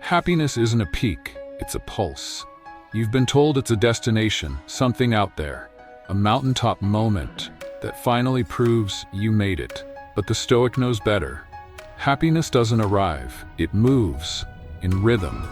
Happiness isn't a peak, it's a pulse. You've been told it's a destination, something out there, a mountaintop moment that finally proves you made it. But the Stoic knows better. Happiness doesn't arrive, it moves, in rhythm,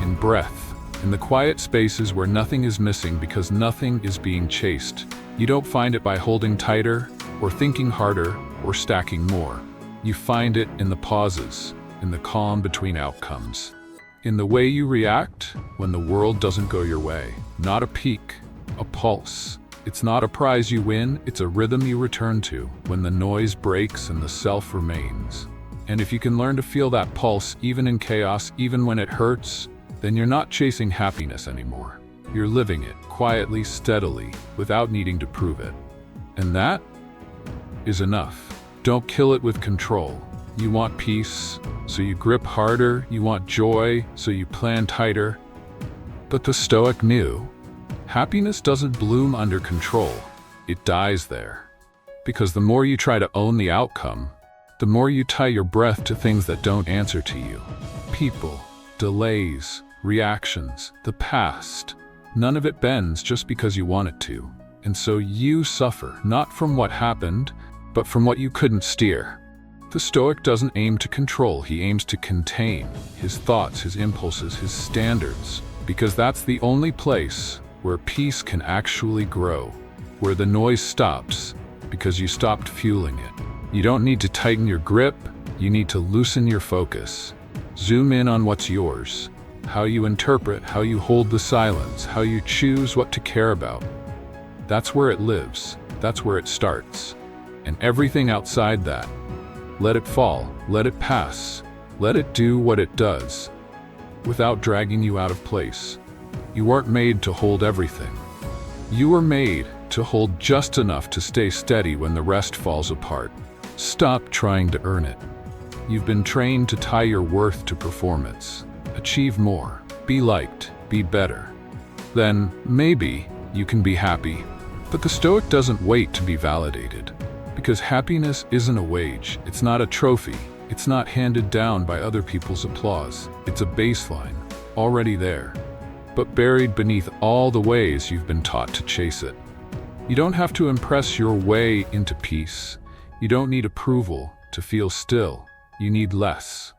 in breath, in the quiet spaces where nothing is missing because nothing is being chased. You don't find it by holding tighter, or thinking harder, or stacking more. You find it in the pauses, in the calm between outcomes. In the way you react when the world doesn't go your way. Not a peak, a pulse. It's not a prize you win, it's a rhythm you return to when the noise breaks and the self remains. And if you can learn to feel that pulse even in chaos, even when it hurts, then you're not chasing happiness anymore. You're living it, quietly, steadily, without needing to prove it. And that is enough. Don't kill it with control. You want peace, so you grip harder. You want joy, so you plan tighter. But the Stoic knew, happiness doesn't bloom under control. It dies there. Because the more you try to own the outcome, the more you tie your breath to things that don't answer to you. People, delays, reactions, the past. None of it bends just because you want it to. And so you suffer, not from what happened, but from what you couldn't steer. The Stoic doesn't aim to control, he aims to contain his thoughts, his impulses, his standards, because that's the only place where peace can actually grow, where the noise stops because you stopped fueling it. You don't need to tighten your grip, you need to loosen your focus. Zoom in on what's yours, how you interpret, how you hold the silence, how you choose what to care about. That's where it lives, that's where it starts. And everything outside that, let it fall, let it pass, let it do what it does, without dragging you out of place. You weren't made to hold everything. You were made to hold just enough to stay steady when the rest falls apart. Stop trying to earn it. You've been trained to tie your worth to performance. Achieve more, be liked, be better. Then, maybe, you can be happy. But the Stoic doesn't wait to be validated. Because happiness isn't a wage, it's not a trophy, it's not handed down by other people's applause. It's a baseline, already there, but buried beneath all the ways you've been taught to chase it. You don't have to impress your way into peace. You don't need approval to feel still. You need less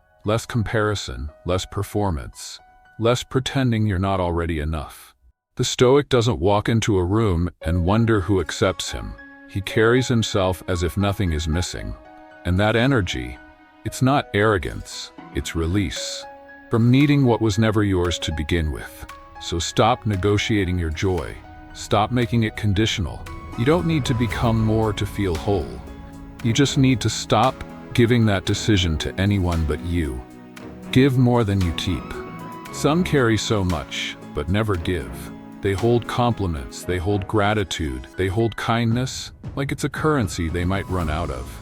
comparison, less performance, less pretending you're not already enough. The Stoic doesn't walk into a room and wonder who accepts him. He carries himself as if nothing is missing. And that energy, it's not arrogance, it's release from needing what was never yours to begin with. So stop negotiating your joy. Stop making it conditional. You don't need to become more to feel whole. You just need to stop giving that decision to anyone but you. Give more than you keep. Some carry so much, but never give. They hold compliments, they hold gratitude, they hold kindness, like it's a currency they might run out of.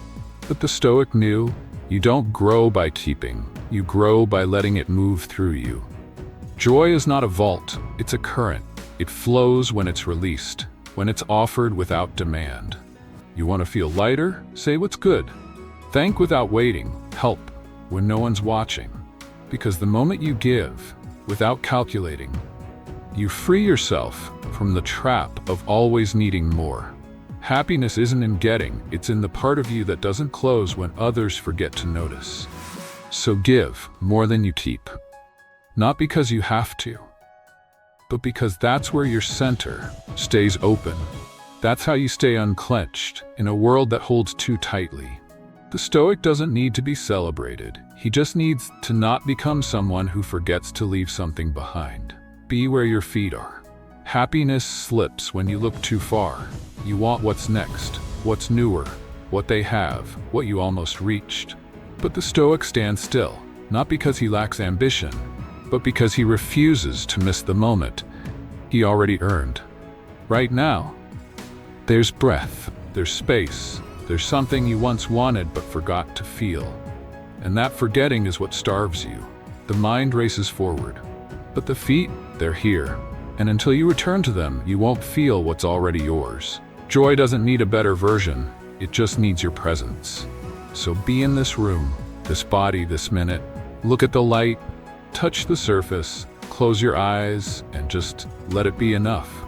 But the Stoic knew, you don't grow by keeping, you grow by letting it move through you. Joy is not a vault, it's a current. It flows when it's released, when it's offered without demand. You want to feel lighter? Say what's good. Thank without waiting, help when no one's watching. Because the moment you give, without calculating, you free yourself from the trap of always needing more. Happiness isn't in getting, it's in the part of you that doesn't close when others forget to notice. So give more than you keep. Not because you have to, but because that's where your center stays open. That's how you stay unclenched in a world that holds too tightly. The Stoic doesn't need to be celebrated. He just needs to not become someone who forgets to leave something behind. Be where your feet are. Happiness slips when you look too far. You want what's next, what's newer, what they have, what you almost reached. But the Stoic stands still, not because he lacks ambition, but because he refuses to miss the moment he already earned. Right now, there's breath, there's space, there's something you once wanted but forgot to feel. And that forgetting is what starves you. The mind races forward, but the feet, they're here. And until you return to them, you won't feel what's already yours. Joy doesn't need a better version, it just needs your presence. So be in this room, this body, this minute. Look at the light, Touch the surface, close your eyes, and just let it be enough.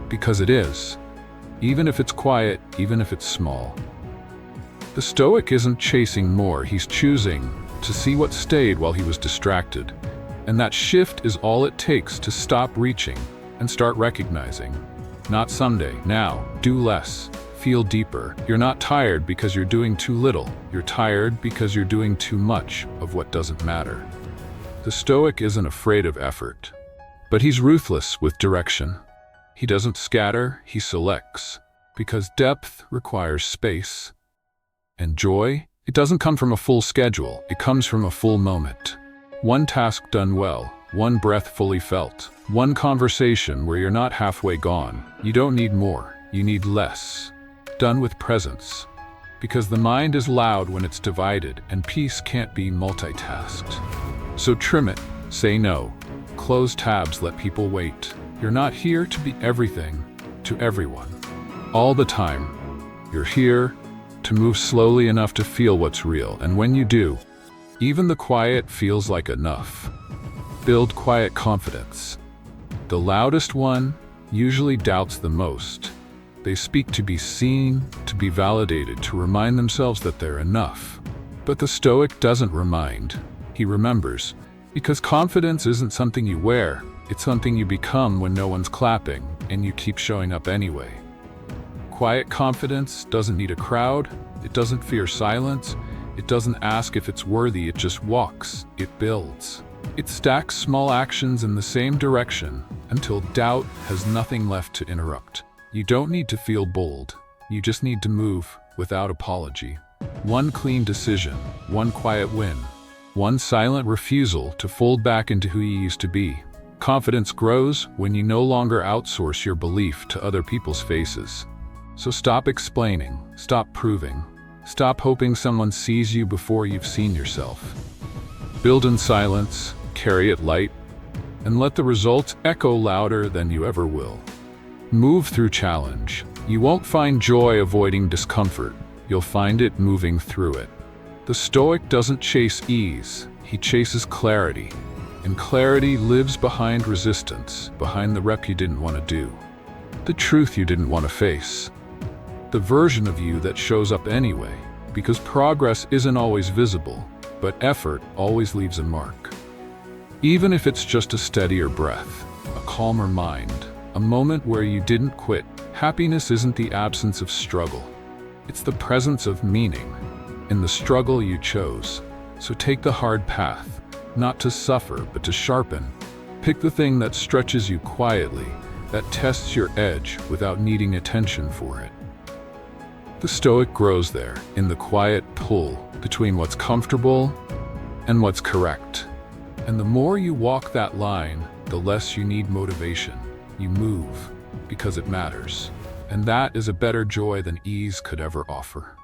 Because it is. Even if it's quiet, even if it's small. The Stoic isn't chasing more, he's choosing to see what stayed while he was distracted. And that shift is all it takes to stop reaching and start recognizing. Not someday, now. Do less. Feel deeper. You're not tired because you're doing too little. You're tired because you're doing too much of what doesn't matter. The Stoic isn't afraid of effort, but he's ruthless with direction. He doesn't scatter, he selects, because depth requires space. And joy, it doesn't come from a full schedule, it comes from a full moment. One task done well, one breath fully felt, one conversation where you're not halfway gone. You don't need more, you need less. Done with presence. Because the mind is loud when it's divided, and peace can't be multitasked. So trim it, say no. Close tabs, let people wait. You're not here to be everything to everyone. All the time. You're here to move slowly enough to feel what's real, and when you do, even the quiet feels like enough. Build quiet confidence. The loudest one usually doubts the most. They speak to be seen, to be validated, to remind themselves that they're enough. But the Stoic doesn't remind, he remembers. Because confidence isn't something you wear, it's something you become when no one's clapping, and you keep showing up anyway. Quiet confidence doesn't need a crowd, it doesn't fear silence, it doesn't ask if it's worthy, it just walks, it builds. It stacks small actions in the same direction until doubt has nothing left to interrupt. You don't need to feel bold, you just need to move without apology. One clean decision, one quiet win, one silent refusal to fold back into who you used to be. Confidence grows when you no longer outsource your belief to other people's faces. So stop explaining, stop proving, stop hoping someone sees you before you've seen yourself. Build in silence, carry it light, and let the results echo louder than you ever will. Move through challenge. You won't find joy avoiding discomfort, you'll find it moving through it. The Stoic doesn't chase ease, he chases clarity. And clarity lives behind resistance, behind the rep you didn't want to do. The truth you didn't want to face. The version of you that shows up anyway, because progress isn't always visible, but effort always leaves a mark. Even if it's just a steadier breath, a calmer mind, a moment where you didn't quit. Happiness isn't the absence of struggle, it's the presence of meaning in the struggle you chose. So take the hard path, not to suffer, but to sharpen. Pick the thing that stretches you quietly, that tests your edge without needing attention for it. The Stoic grows there, in the quiet pull between what's comfortable and what's correct. And the more you walk that line, the less you need motivation. You move because it matters. And that is a better joy than ease could ever offer.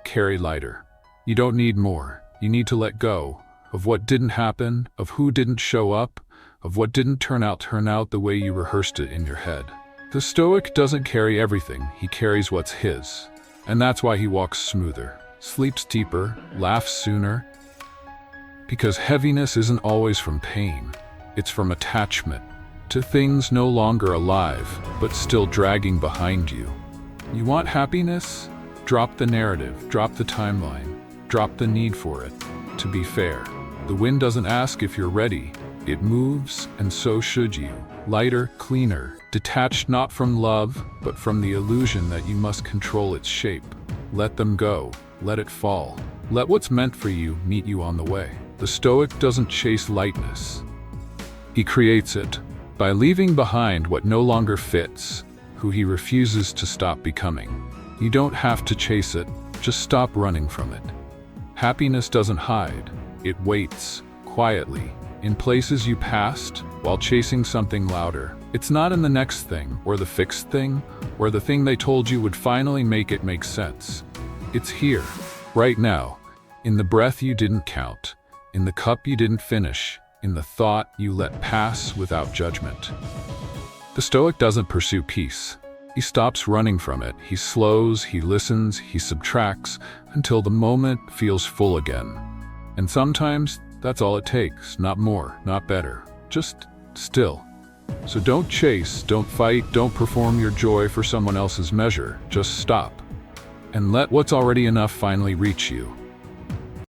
Carry lighter. You don't need more. You need to let go of what didn't happen, of who didn't show up, of what didn't turn out the way you rehearsed it in your head. The Stoic doesn't carry everything, he carries what's his. And that's why he walks smoother, sleeps deeper, laughs sooner. Because heaviness isn't always from pain, it's from attachment to things no longer alive, but still dragging behind you. You want happiness? Drop the narrative, drop the timeline, drop the need for it. To be fair, the wind doesn't ask if you're ready, it moves, and so should you. Lighter, cleaner, detached not from love, but from the illusion that you must control its shape. Let them go, let it fall. Let what's meant for you meet you on the way. The Stoic doesn't chase lightness, he creates it. By leaving behind what no longer fits, who he refuses to stop becoming. You don't have to chase it, just stop running from it. Happiness doesn't hide, it waits, quietly, in places you passed, while chasing something louder. It's not in the next thing, or the fixed thing, or the thing they told you would finally make it make sense. It's here, right now, in the breath you didn't count, in the cup you didn't finish, in the thought you let pass without judgment. The Stoic doesn't pursue peace. He stops running from it. He slows, he listens, he subtracts until the moment feels full again. And sometimes That's all it takes, not more, not better. Just still. So don't chase, don't fight, don't perform your joy for someone else's measure. Just stop. And let what's already enough finally reach you.